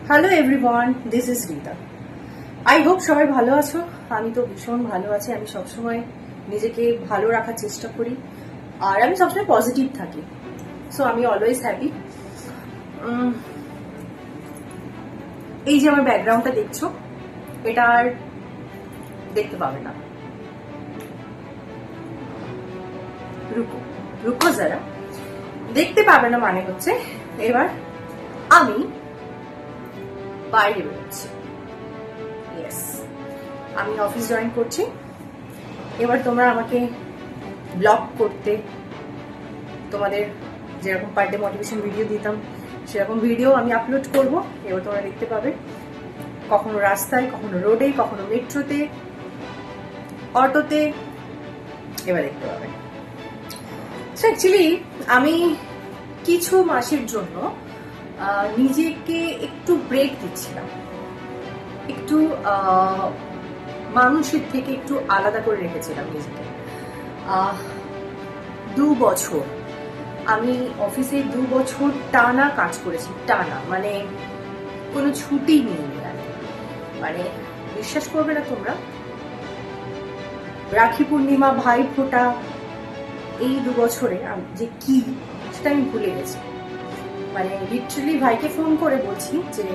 Hello everyone, this is Rita. I hope সবাই ভালো আছো। আমি তো ভীষণ ভালো আছি। আমি সবসময় নিজেকে ভালো রাখার চেষ্টা করি আর আমি সবসময় পজিটিভ থাকি। সো আমি অলওয়েজ হ্যাপি। এই যে আমার ব্যাকগ্রাউন্ডটা দেখছো, এটা আর দেখতে পাবে না। রুকো রুকো যারা দেখতে পাবে না মানে হচ্ছে এবার আমি বাইরে বেরোচ্ছি। ইয়েস, আমি অফিস জয়েন করছি। এবার তোমরা আমাকে ব্লগ করতে, তোমাদের যেরকম পার ডে মোটিভেশন ভিডিও দিতাম সেরকম ভিডিও আমি আপলোড করব। এবার তোমরা দেখতে পাবে, কখনো রাস্তায়, কখনো রোডে, কখনো মেট্রোতে, অটোতে, এবার দেখতে পাবে। অ্যাকচুয়ালি আমি কিছু মাসের জন্য নিজেকে একটু ব্রেক দিচ্ছিলাম, একটু মানুষের থেকে একটু আলাদা করে রেখেছিলাম নিজেকে। 2 বছর আমি অফিসে 2 বছর টানা কাজ করেছি, টানা মানে কোনো ছুটি নেই। মানে বিশ্বাস করবে না তোমরা, রাখি পূর্ণিমা, ভাই ফোঁটা, এই 2 বছরে যে কি সেটা আমি ভুলে গেছি। মানে লিটারালি ভাইকে ফোন করে বলছি যে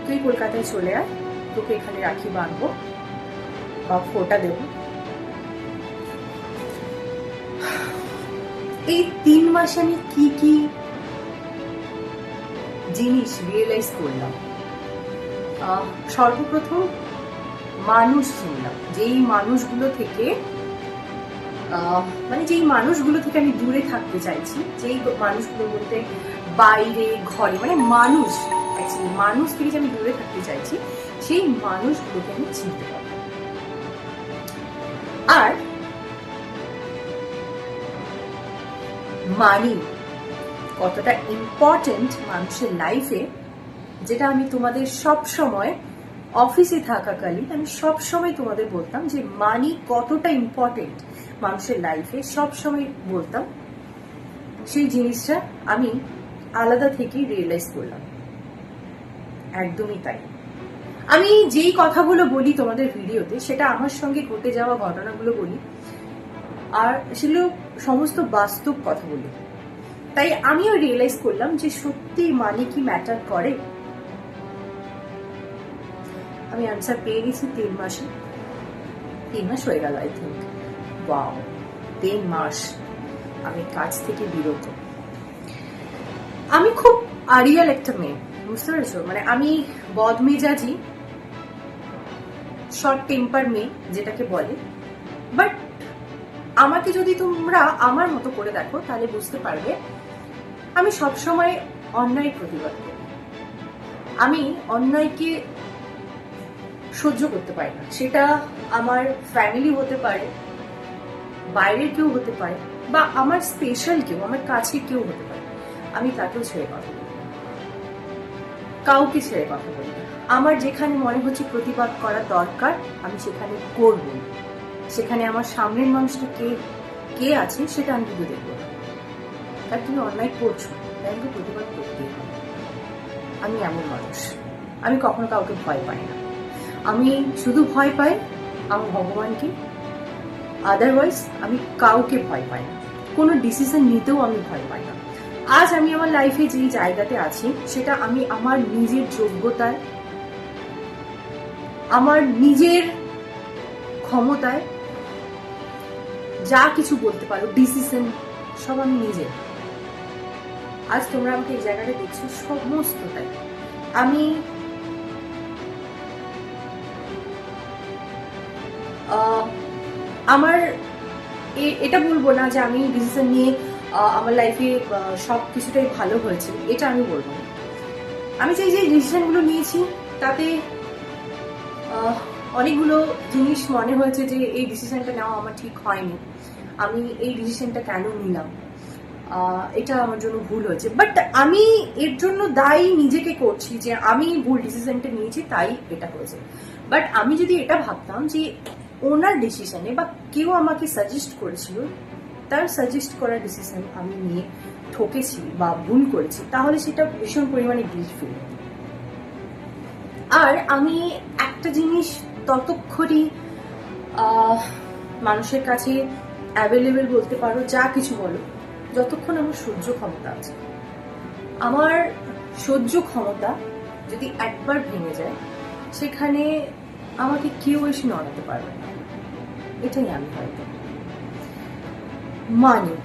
তুই কলকাতায় চলে আয়, তোকে এখানে রাখি বাঁধবো বা ফোঁটা দেবো। এই 3 মাসে আমি কি কি জিনিস রিয়েলাইজ করলাম। সর্বপ্রথম মানুষ চিনলাম, যেই মানুষগুলো থেকে আমি দূরে থাকতে চাইছি, যেই মানুষগুলো বলতে বাইরে ঘরে মানে মানুষ থেকে যে আমি দূরে থাকতে চাইছি, সেই মানুষগুলোকে আমি চিনতে পারবো। আর মানি কতটা ইম্পর্টেন্ট মানুষের লাইফে, যেটা আমি তোমাদের সব সময় অফিসে থাকাকালীন আমি সব সময় তোমাদের বলতাম যে মানি কতটা ইম্পর্টেন্ট মানুষের লাইফে, সব সময় বলতাম। সেই জিনিসটা আমি আলাদা থেকেই রিয়েলাইজ করলাম। একদমই তাই। আমি যেই কথাগুলো বলি তোমাদের ভিডিওতে, সেটা আমার সঙ্গে ঘটে যাওয়া ঘটনাগুলো বলি, আর সেগুলো সমস্ত বাস্তব কথা বলি। তাই আমিও রিয়েলাইজ করলাম যে সত্যি মানি কি ম্যাটার করে। আমি আনসার পেয়ে গেছি 3 মাসে। 3 মাস হয়ে গেল, আই থিঙ্ক। ওয়াও, 3 মাস আমি কাজ থেকে বিরত। আমি খুব আরিয়াল একটা মেয়ে, বুঝতে পেরেছো? মানে আমি বদমেজাজি, শর্ট টেম্পার মেয়ে যেটাকে বলে। বাট আমাকে যদি তোমরা আমার মতো করে দেখো তাহলে বুঝতে পারবে আমি সবসময় অন্যায় প্রতিবাদ করি। আমি অন্যায়কে সহ্য করতে পারি না। সেটা আমার ফ্যামিলি হতে পারে, বাইরের কেউ হতে পারে, বা আমার স্পেশাল কেউ, আমার কাছে কেউ হতে পারে। আমি তাকেও ছেড়ে কথা বলি না, কাউকে ছেড়ে কথা বলি না। আমার যেখানে মনে হচ্ছে প্রতিবাদ করা দরকার আমি সেখানে করব। সেখানে আমার সামনের মানুষটা কে আছে সেটা আমি কিন্তু দেখবো না। তার তুমি অন্যায় করছো, তাই কিন্তু প্রতিবাদ করতেই হবে। আমি এমন মানুষ, আমি কখনো কাউকে ভয় পাই না। আমি শুধু ভয় পাই আমার ভগবানকে, আদারওয়াইজ আমি কাউকে ভয় পাই না। কোনো ডিসিশন নিতেও আমি ভয় পাই না। আজ আমি আমার লাইফে যেই জায়গাতে আছি সেটা আমি আমার নিজের যোগ্যতায়, আমার নিজের ক্ষমতায়, যা কিছু বলতে পারো ডিসিশন সব আমি নিজের। আজ তোমরা আমাকে এই জায়গাটা দেখছো, সমস্তটাই আমি আমার এটা বলবো না যে আমি ডিসিশন নিয়ে আমার লাইফে সব কিছুটাই ভালো হয়েছে, এটা আমি বলবো না। আমি যে ডিসিশনগুলো নিয়েছি তাতে অনেকগুলো জিনিস মনে হয়েছে যে এই ডিসিশনটা নেওয়া আমার ঠিক হয়নি, আমি এই ডিসিশনটা কেন নিলাম, এটা আমার জন্য ভুল হয়েছে। বাট আমি এর জন্য দায়ী নিজেকে করছি যে আমি ভুল ডিসিশনটা নিয়েছি তাই এটা হয়েছে। বাট আমি যদি এটা ভাবতাম যে ওনার ডিসিশনে বা কেউ আমাকে সাজেস্ট করেছিল, তার সাজেস্ট করা ডিসিশন আমি নিয়ে ঠকেছি বা ভুল করেছি, তাহলে সেটা ভীষণ পরিমাণে গিল্ট ফিল। আর আমি একটা জিনিস ততক্ষণই মানুষের কাছে অ্যাভেলেবেল বলতে পারো, যা কিছু বলো, যতক্ষণ আমার সহ্য ক্ষমতা আছে। আমার সহ্য ক্ষমতা যদি একবার ভেঙে যায়, সেখানে আমাকে কেউ এসে নড়াতে পারবে না। এটাই আমি হয়তো। মানি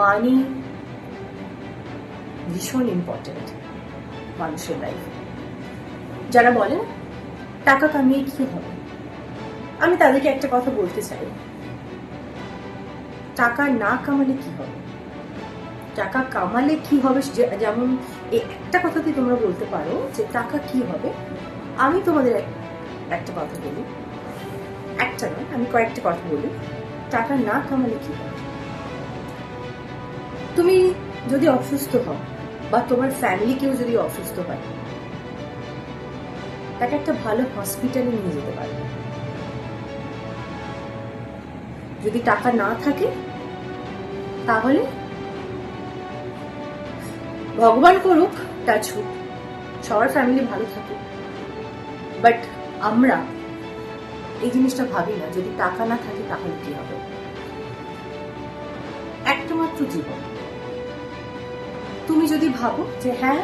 মানি ভীষণ ইম্পর্টেন্ট মানুষের লাইফে। যারা বলেন টাকা কামিয়ে কি হবে, আমি তাদেরকে একটা কথা বলতে চাই, টাকা না কামালে কি হবে? টাকা কামালে কি হবে, যেমন এই একটা কথাতে তোমরা বলতে পারো যে টাকা কি হবে। আমি তোমাদের একটা কথা বলি, একটা নয়, আমি কয়েকটা কথা বলি। টাকা না কামালে কি হবে? তুমি যদি অসুস্থ হও বা তোমার ফ্যামিলি কেউ যদি অসুস্থ হয়, তাকে একটা ভালো হসপিটালে নিয়ে যেতে পারবে। যদি টাকা না থাকে, তাহলে ভগবান করুক, টাচ হোক, সবার ফ্যামিলি ভালো থাকে, বাট আমরা এই জিনিসটা ভাবি না, যদি টাকা না থাকে তাহলে কি হবে। একটা মাত্র জীবন। তুমি যদি ভাবো যে হ্যাঁ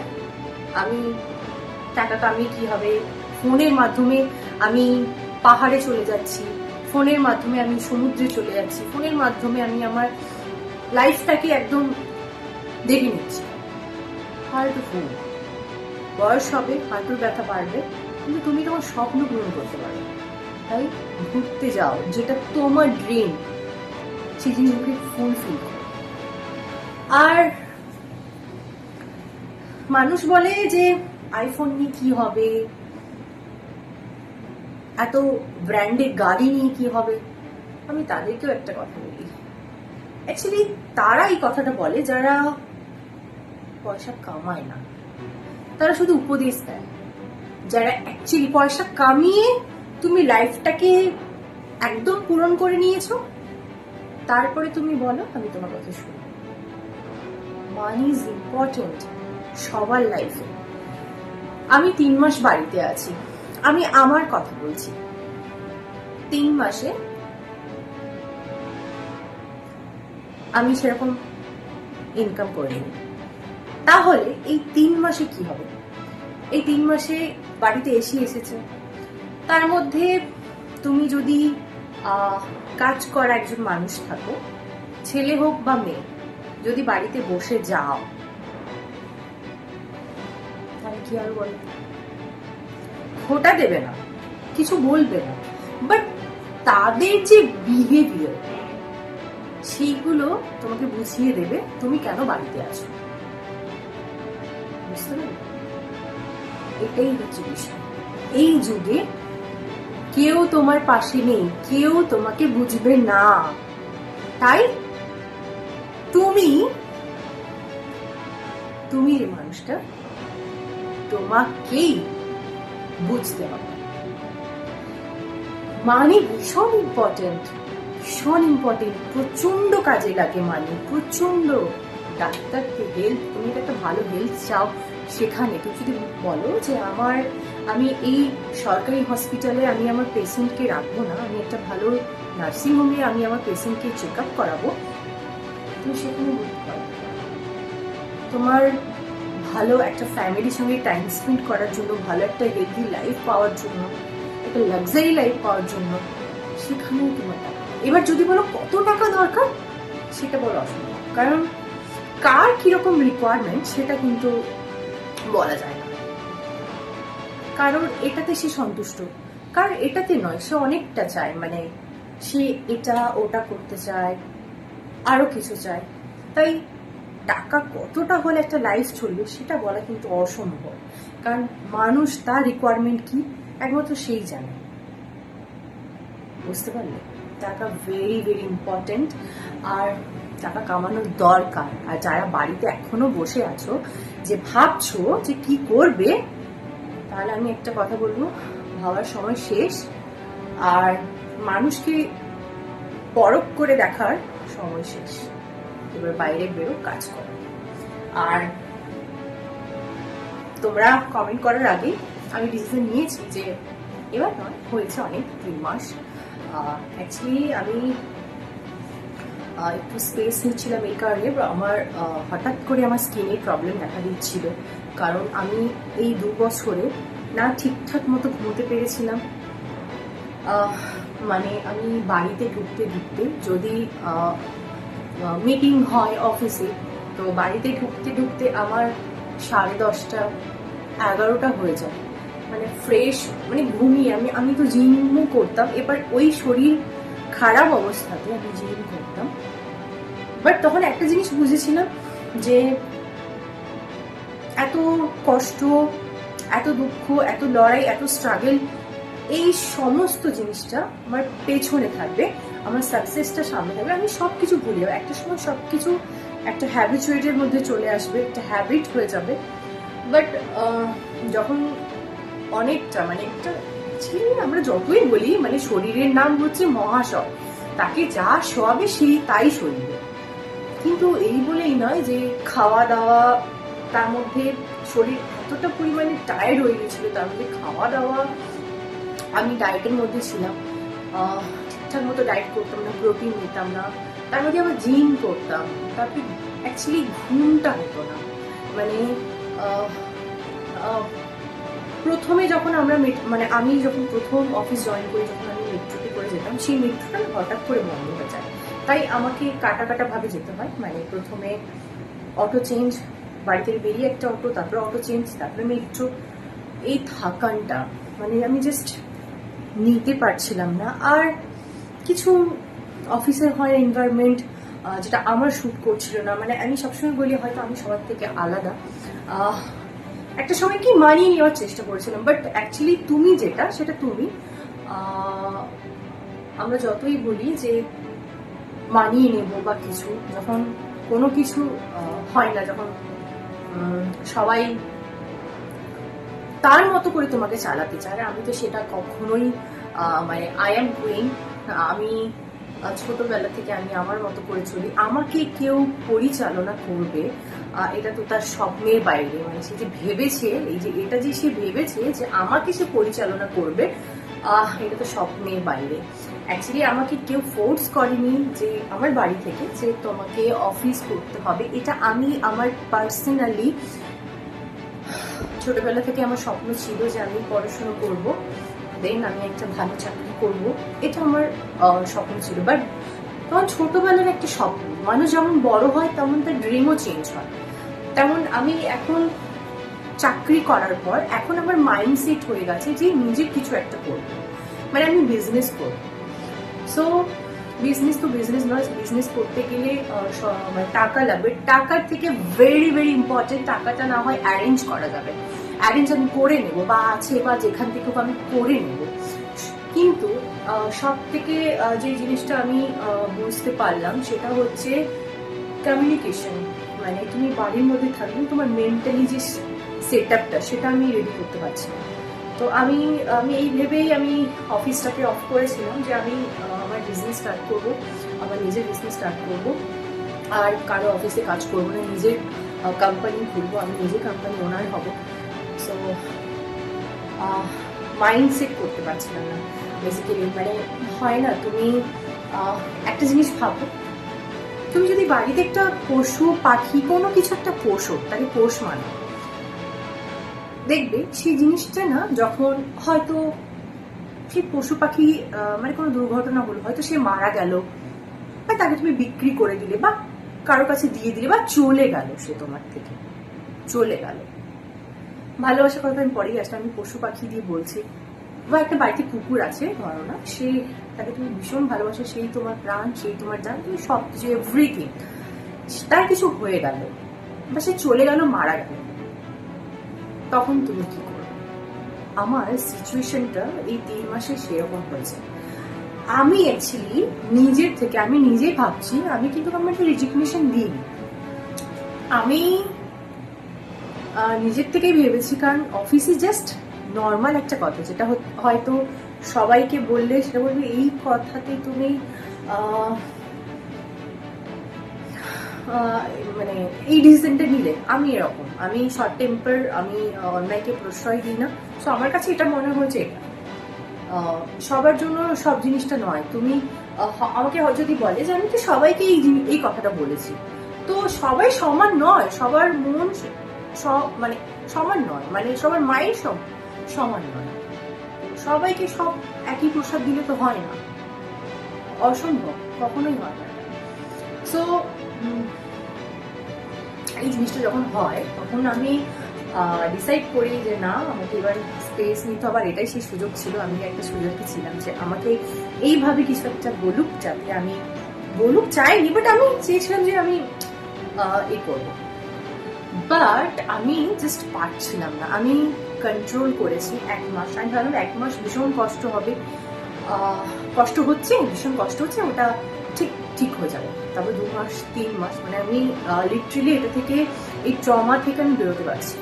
আমি টাকা কামিয়ে কি হবে, ফোনের মাধ্যমে আমি পাহাড়ে চলে যাচ্ছি, ফোনের মাধ্যমে আমি সমুদ্রে চলে যাচ্ছি, ফোনের মাধ্যমে আমি আমার লাইফটাকে একদম দেখে নিচ্ছি, হার্টু ফুল, বয়স হবে, হাঁটুর ব্যথা বাড়বে, কিন্তু তুমি তোমার স্বপ্ন পূরণ করতে পারবে। তাই ঘুরতে যাও, যেটা তোমার ড্রিম, সেই জিনিসগুলোকে ফুলফিল করো। আর মানুষ বলে যে আইফোন নিয়ে কি হবে, এত ব্র্যান্ডের গাড়ি নিয়ে কি হবে। আমি তাদেরকেও একটা কথা বলি, অ্যাকচুয়ালি তারা এই কথাটা বলে যারা পয়সা কামায় না, তারা শুধু উপদেশ দেয়। যারা অ্যাকচুয়ালি পয়সা কামিয়ে তুমি লাইফটাকে একদম পূরণ করে নিয়েছো, তারপরে তুমি বলো আমি তোমার কথা শুনি। মানি ইজ ইম্পর্টেন্ট সবার লাইফে। আমি 3 মাস বাড়িতে আছি, আমি আমার কথা বলছি। 3 মাসে আমি সেরকম ইনকাম করিনি, তাহলে এই 3 মাসে কি হবে? এই 3 মাসে বাড়িতে এসি এসেছে, তার মধ্যে তুমি যদি কাজ করা একজন মানুষ থাকো, ছেলে হোক বা মেয়ে, যদি বাড়িতে বসে যাও, তাহলে কি আর বলো? খোটা দেবে না, কিছু বলবে না, বাট তাদের যে বিহেভিয়ার, সেইগুলো তোমাকে বুঝিয়ে দেবে তুমি কেন বাড়িতে আছো। বুঝতে পারলে? এটাই হচ্ছে বিষয়। এই যুগে কেউ তোমার পাশে নেই, কেউ তোমাকে বুঝবে না, তাই তুমি এই মানুষটা তোমাকেই বুঝতে হবে। মানি ভীষণ ইম্পর্টেন্ট, ভীষণ ইম্পর্টেন্ট, প্রচন্ড কাজে লাগে মানি, প্রচন্ড। ডাক্তারকে হেল্প, তুমি একটা ভালো হেল্প চাও, সেখানে তুমি যদি বলো যে আমি এই সরকারি হসপিটালে আমি আমার পেশেন্টকে রাখবো না, আমি একটা ভালো নার্সিংহোমে আমি আমার পেশেন্টকে চেক আপ করাবো, তুমি সেখানে বলতে পারো। তোমার ভালো একটা ফ্যামিলির সঙ্গে টাইম স্পেন্ড করার জন্য, ভালো একটা হেলদি লাইফ পাওয়ার জন্য, একটা লাক্সারি লাইফ পাওয়ার জন্য, সেখানেও তোমার টাকা। এবার যদি বলো কত টাকা দরকার, সেটা বলো অসম্ভব, কারণ কার কিরকম রিকোয়ারমেন্ট সেটা কিন্তু বলা যায় না। কারণ এটাতে সে সন্তুষ্ট, কার এটাতে নয়, সে অনেকটা চায়, মানে সে এটা ওটা করতে চায়, আরো কিছু চায়। তাই টাকা কতটা হলে একটা লাইফ চলবে সেটা বলা কিন্তু অসম্ভব, কারণ মানুষ তার রিকোয়ারমেন্ট কি একমাত্র সেই জানে। বুঝতে পারলে? টাকা ভেরি ভেরি ইম্পর্টেন্ট, আর টাকা কামানোর দরকার। আর যারা বাড়িতে এখনো বসে আছো, যে ভাবছো যে কি করবে, তাহলে আমি একটা কথা বলবো, ভাবার সময় শেষ। আর মানুষকে পরখ করে দেখার সময় শেষ। এবার বাইরে বেরো, কাজ করো। আর তোমরা কমেন্ট করার আগে আমি ডিসিশন নিয়েছি যে এবার নয়, হয়েছে অনেক 3 মাস। অ্যাকচুয়ালি আমি একটু স্পেস নিচ্ছিলাম এই কারণে, আমার হঠাৎ করে আমার স্কিনের প্রবলেম দেখা দিচ্ছিল। কারণ আমি এই 2 বছরে না ঠিকঠাক মতো ঘুমোতে পেরেছিলাম। মানে আমি বাড়িতে ঢুকতে ঢুকতে, যদি মিটিং হয় অফিসে, তো বাড়িতে ঢুকতে ঢুকতে আমার 10:30 11টা হয়ে যায়। মানে ফ্রেশ, মানে ঘুমিয়ে আমি তো জিমও করতাম, এবার ওই শরীর খারাপ অবস্থাতে আমি জিম করতাম। বাট তখন একটা জিনিস বুঝেছিলাম যে এত কষ্ট, এত দুঃখ, এত লড়াই, এত স্ট্রাগল, এই সমস্ত জিনিসটা আমার পেছনে থাকবে, আমার সাকসেসটা সামনে থাকবে। আমি সবকিছু ভুলে যাবো, একটা সময় সবকিছু একটা হ্যাবিচুয়েটের মধ্যে চলে আসবে, একটা হ্যাবিট হয়ে যাবে। বাট যখন অনেকটা, মানে একটা আমরা যতই বলি, মানে শরীরের নাম হচ্ছে মহাশয়, তাকে যা শোয়াবে সেই তাই সইবে। কিন্তু এই বলেই নয় যে খাওয়া দাওয়া, তার মধ্যে শরীর এতটা পরিমাণে টায়ার্ড হয়ে গেছিল, তার মধ্যে খাওয়া দাওয়া, আমি ডায়েটের মধ্যে ছিলাম, ঠিকঠাক মতো ডায়েট করতাম না, প্রোটিন নিতাম না, তার মধ্যে আবার জিম করতাম, তারপরে অ্যাকচুয়ালি ঘুমটা হতো না। মানে প্রথমে যখন মানে আমি যখন প্রথম অফিস জয়েন করি, যখন আমি মেট্রোতে করে যেতাম, সেই মেট্রোটা হঠাৎ করে বন্ধ হয়ে যায়, তাই আমাকে কাটা কাটা ভাবে যেতে হয়। মানে প্রথমে অটো চেঞ্জ, বাড়ি থেকে বেরিয়ে একটা অটো, তারপরে অটো চেঞ্জ, তারপরে মেট্রো, এই থাকানটা মানে আমি জাস্ট নিতে পারছিলাম না। আর কিছু অফিসের হয় এনভায়রনমেন্ট যেটা আমার শ্যুট করছিল না। মানে আমি সবসময় বলি হয়তো আমি সবার থেকে আলাদা, একটা সময় কি মানিয়ে নেওয়ার চেষ্টা করেছিলাম, বাট অ্যাকচুয়ালি তুমি যেটা, সেটা তুমি। আমরা যতই বলি যে মানিয়ে নেব বা কিছু, যখন কোনো কিছু হয় না, যখন সবাই তার মতো করে তোমাকে চালাতে চায়, আমি তো সেটা কখনোই, মানে আই এম কুইন, আমি ছোটবেলা থেকে আমি আমার মতো করে চলি। আমাকে কেউ পরিচালনা করবে, এটা তো তার স্বপ্নের বাইরে। মানে সে যে ভেবেছে, এই যে এটা যে সে ভেবেছে যে আমাকে সে পরিচালনা করবে, এটা তো স্বপ্নের বাইরে। অ্যাকচুয়ালি আমাকে কেউ ফোর্স করেনি যে আমার বাড়ি থেকে যে তোমাকে অফিস করতে হবে। এটা আমি আমার পার্সোনালি ছোটবেলা থেকে আমার স্বপ্ন ছিল যে আমি পড়াশোনা করব, দেন আমি একটা ভালো চাকরি করব, এটা আমার স্বপ্ন ছিল। বাট তখন ছোটবেলার একটা স্বপ্ন, মানুষ যেমন বড় হয় তেমন তার ড্রিমও চেঞ্জ হয়। তেমন আমি এখন চাকরি করার পর এখন আমার মাইন্ডসেট হয়ে গেছে যে নিজের কিছু একটা করব, মানে আমি বিজনেস করব। সো বিজনেস তো বিজনেস নয়, বিজনেস করতে গেলে মানে টাকা লাগবে। টাকার থেকে ভেরি ভেরি ইম্পর্টেন্ট, টাকাটা না হয় অ্যারেঞ্জ করা যাবে, অ্যারেঞ্জ আমি করে নেব, বা আছে বা যেখান থেকে আমি করে নেব। কিন্তু সব থেকে যে জিনিসটা আমি বুঝতে পারলাম সেটা হচ্ছে কমিউনিকেশন। মানে তুমি বাড়ির মধ্যে থাকলে তোমার মেন্টালি যে সেট আপটা, সেটা আমি রেডি করতে পারছি না। তো আমি এই ভেবেই আমি অফিসটাকে অফ করেছিলাম যে আমি আমার বিজনেস স্টার্ট করবো, আমার নিজের বিজনেস স্টার্ট করবো, আর কারো অফিসে কাজ করবো না, নিজের কোম্পানি খুলবো, আমি নিজে কোম্পানি ওনার হব। সো মাইন্ডসেট করতে পারছিলাম না বেসিক্যালি। মানে হয় না, তুমি একটা জিনিস ভাবো, তুমি যদি বাড়িতে একটা পশু পাখি কোনো কিছু একটা পোষো, তাকে পোষ মানো, দেখবে সেই জিনিসটা না, যখন হয়তো সেই পশু পাখি মানে কোনো দুর্ঘটনা হলো, হয়তো সে মারা গেল, বা তাকে তুমি বিক্রি করে দিলে বা কারো কাছে দিয়ে দিলে, বা চলে গেল, সে তোমার থেকে চলে গেল। ভালোবাসার কথা আমি পরেই আসলে, আমি পশু পাখি দিয়ে বলছি। বা একটা বাড়িতে কুকুর আছে ধরো না, সে, তাকে তুমি ভীষণ ভালোবাসো, সেই তোমার প্রাণ, সেই তোমার জান, তুমি সব কিছু এভরিথিং, তার কিছু হয়ে গেল বা সে চলে গেল, মারা গেল, তখন তুমি কি করবে? আমার সিচুয়েশনটা এই 3 মাসে সেরকম হয়েছে। আমি অ্যাকচুয়ালি নিজের থেকে, আমি নিজেই ভাবছি, আমি কিন্তু আমাকে রেজিগনেশন দিইনি, আমি নিজের থেকেই ভেবেছি। কারণ অফিসে জাস্ট নর্মাল একটা কথা, যেটা হয়তো সবাইকে বললে সেটা বলবে এই কথাতে তুমি মানে এই ডিসিশনটা নিলে আমি এরকম, আমি শর্ট টেম্পার, আমি অন্যায়কে প্রশ্রয় দিই না। সো আমার কাছে এটা মনে হয়েছে এটা সবার জন্য সব জিনিসটা নয়। তুমি আমাকে যদি বলে যে আমি তো সবাইকে এই কথাটা বলেছি, তো সবাই সমান নয়, সবার মন মানে সমান নয়, মানে সবার মাইন্ড সমান নয়। সবাইকে সব একই প্রসাদ দিলে তো হয় না, অসম্ভব, কখনোই হয় না। সো এই জিনিসটা যখন হয় তখন আমি ডিসাইড করি যে না, আমাকে এবার স্পেস নিতে হবে। আর এটাই সেই সুযোগ ছিল, আমি একটা সুযোগে ছিলাম যে আমাকে এইভাবে কিছু একটা বলুক, যাতে আমি বলুক চাইনি, বাট আমি চেয়েছিলাম যে আমি এই করবো। বাট আমি জাস্ট পারছিলাম না, আমি কন্ট্রোল করেছি 1 মাস। আমি ভাবলাম 1 মাস ভীষণ কষ্ট হবে, কষ্ট হচ্ছে, ভীষণ কষ্ট হচ্ছে, ওটা ঠিক হয়ে যাবে। তারপর 2 মাস 3 মাস, মানে আমি লিটারেলি এটা থেকে, এই ট্রমা থেকে আমি বেরোতে পারছি।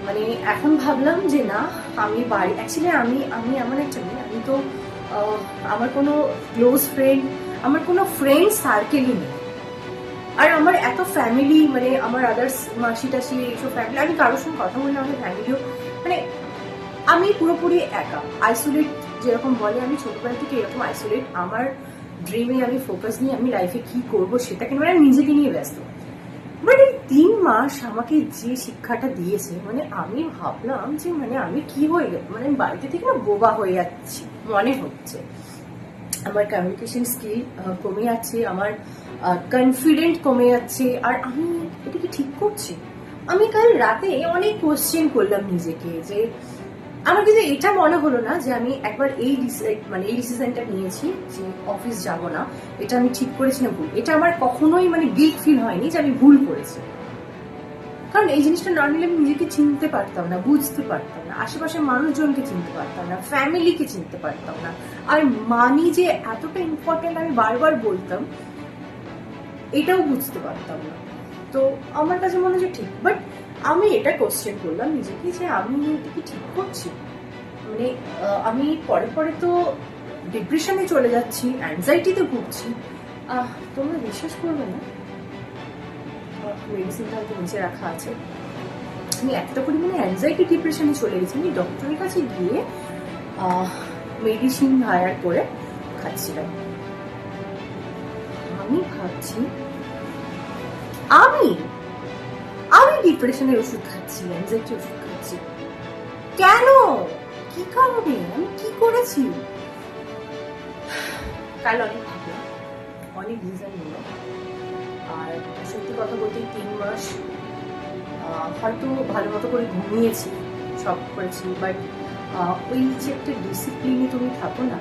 মানে এখন ভাবলাম যে না, আমি বাড়ি অ্যাকচুয়ালি আমি এমন একটা মেয়ে, আমি তো আমার কোনো ক্লোজ ফ্রেন্ড, আমার কোনো ফ্রেন্ড সার্কেলই নেই। আর আমার এত ফ্যামিলি, মানে আমার আদার্স মাসি টাসি এইসব ফ্যামিলি, আমি কারোর সঙ্গে কথা বলি না, আমার ফ্যামিলিও, মানে আমি পুরোপুরি একা, আইসোলেট যেরকম বলে, আমি ছোটবেলা থেকে এরকম আইসোলেট। আমার ড্রিমে আমি ফোকাস নিয়ে আমি লাইফে কি করবো সেটাকে, মানে নিজেকে নিয়ে ব্যস্ত। বাট এই 3 মাস আমাকে যে শিক্ষাটা দিয়েছে, মানে আমি ভাবলাম যে মানে আমি কি হয়ে গেল, মানে আমি বাড়িতে থেকে না বোবা হয়ে যাচ্ছি মনে হচ্ছে। আমার কমিউনিকেশন স্কিল কমে যাচ্ছে, আমার কনফিডেন্ট কমে যাচ্ছে। আর আমি এটা কি ঠিক করছি? আমি কাল রাতে অনেক কোশ্চেন করলাম নিজেকে, যে আমার কিন্তু এটা মনে হলো না যে আমি একবার এই ডিসিশনটা নিয়েছি যে অফিস যাব না, এটা আমি ঠিক করেছি না ভুল। এটা আমার কখনোই মানে গিল্ট ফিল হয়নি যে আমি ভুল করেছি, কারণ এই জিনিসটা না নিলে আমি নিজেকে চিনতে পারতাম না, বুঝতে পারতাম না, আশেপাশের মানুষজনকে চিনতে পারতাম না, ফ্যামিলিকে চিনতে পারতাম না। আর মানি যে এতটা ইম্পর্টেন্ট আমি বারবার বলতাম, এটাও বুঝতে পারতাম না। তো আমার কাছে মনে হচ্ছে ঠিক, বাট আমি এটা কোশ্চেন করলাম নিজেকে যে আমি এটা কি ঠিক করছি? মানে আমি পরে তো ডিপ্রেশনে চলে যাচ্ছি, অ্যাংজাইটিতে ভুগছি। তোমরা বিশ্বাস করবে না, মেডিসিনটা হয়তো নিচে রাখা আছে, আমি এতটা পরিমাণে অ্যাংজাইটি ডিপ্রেশনে চলে গেছি, আমি ডক্টরের কাছে গিয়ে মেডিসিন হায়ার করে খাচ্ছিলাম। আমি ভাবছি আমি ডিপ্রেশনের ওষুধ খাচ্ছি, অ্যাংজাইটি ওষুধ খাচ্ছি কেন? কি কারণে? আমি কি করেছি? কাল অনেক ভাবলাম, অনেক রিজন নিলাম। আর সত্যি কথা বলতে 3 মাস হয়তো ভালো মতো করে ঘুমিয়েছি, সব করেছি, বাট ওই যে একটা ডিসিপ্লিনে তুমি থাকো না,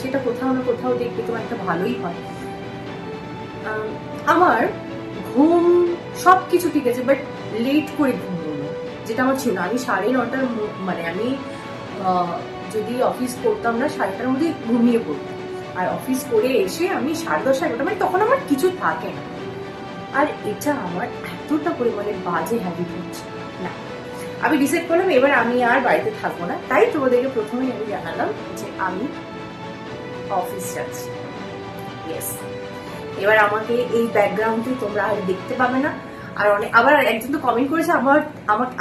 সেটা কোথাও না কোথাও দেখবে তোমার একটা ভালোই হয়। আমার ঘুম সব কিছু ঠিক আছে, বাট লেট করে ঘুমোনো, যেটা আমার ছিল না। আমি 9:30, মানে আমি যদি অফিস করতাম না 9:30-টার মধ্যে ঘুমিয়ে পড়তাম, আর অফিস করে এসে আমি 10:30, 11:30, মানে তখন আমার কিছু থাকে না। আর এটা আমার এতটা পরিমাণে বাজে হ্যাবিট হচ্ছে না। আমি ডিসাইড করলাম এবার আমি আর বাড়িতে থাকবো না, তাই তোমাদেরকে প্রথমেই আমি জানালাম যে আমি অফিস যাচ্ছি। ইয়েস, এবার আমাকে এই ব্যাকগ্রাউন্ডে তোমরা আর দেখতে পাবে না। আর আবার একজন তো কমেন্ট করেছে,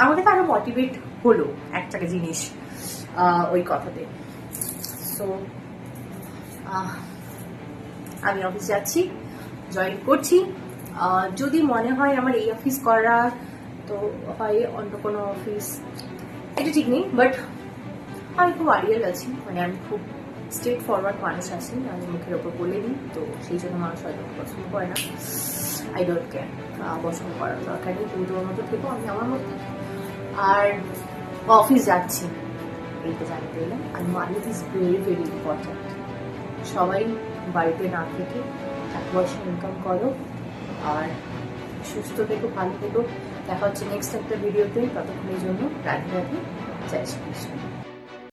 আমাকে তো আরো মোটিভেট হলো একটা জিনিস ওই কথাতে। সো আমি অফিস যাচ্ছি, জয়েন করছি। যদি মনে হয় আমার এই অফিস করা, তো হয় অন্য কোনো অফিস, এটা ঠিক নেই। বাট আমি খুব আইডিয়াল আছি, মানে আমি খুব স্ট্রেট ফরওয়ার্ড মানুষ আছি, আমি মুখের ওপর বলে দিই, তো সেই জন্য মানুষ হয়তো পছন্দ করে না। আই ডোন্ট কেয়ার, পছন্দ করার দরকার নেই, তুমি তোমার মতো থেকো, আমি আমার মতো। আর অফিস যাচ্ছি এইটা জানতে এলাম, আর money is very very important. সবাই বাড়িতে না থেকে 1 পয়সা ইনকাম করো, আর সুস্থ থেকো, ভালো থেকো। দেখা হচ্ছে নেক্সট একটা ভিডিওতে, ততক্ষণের জন্য রাধে রাধে, জয় শ্রী কৃষ্ণ।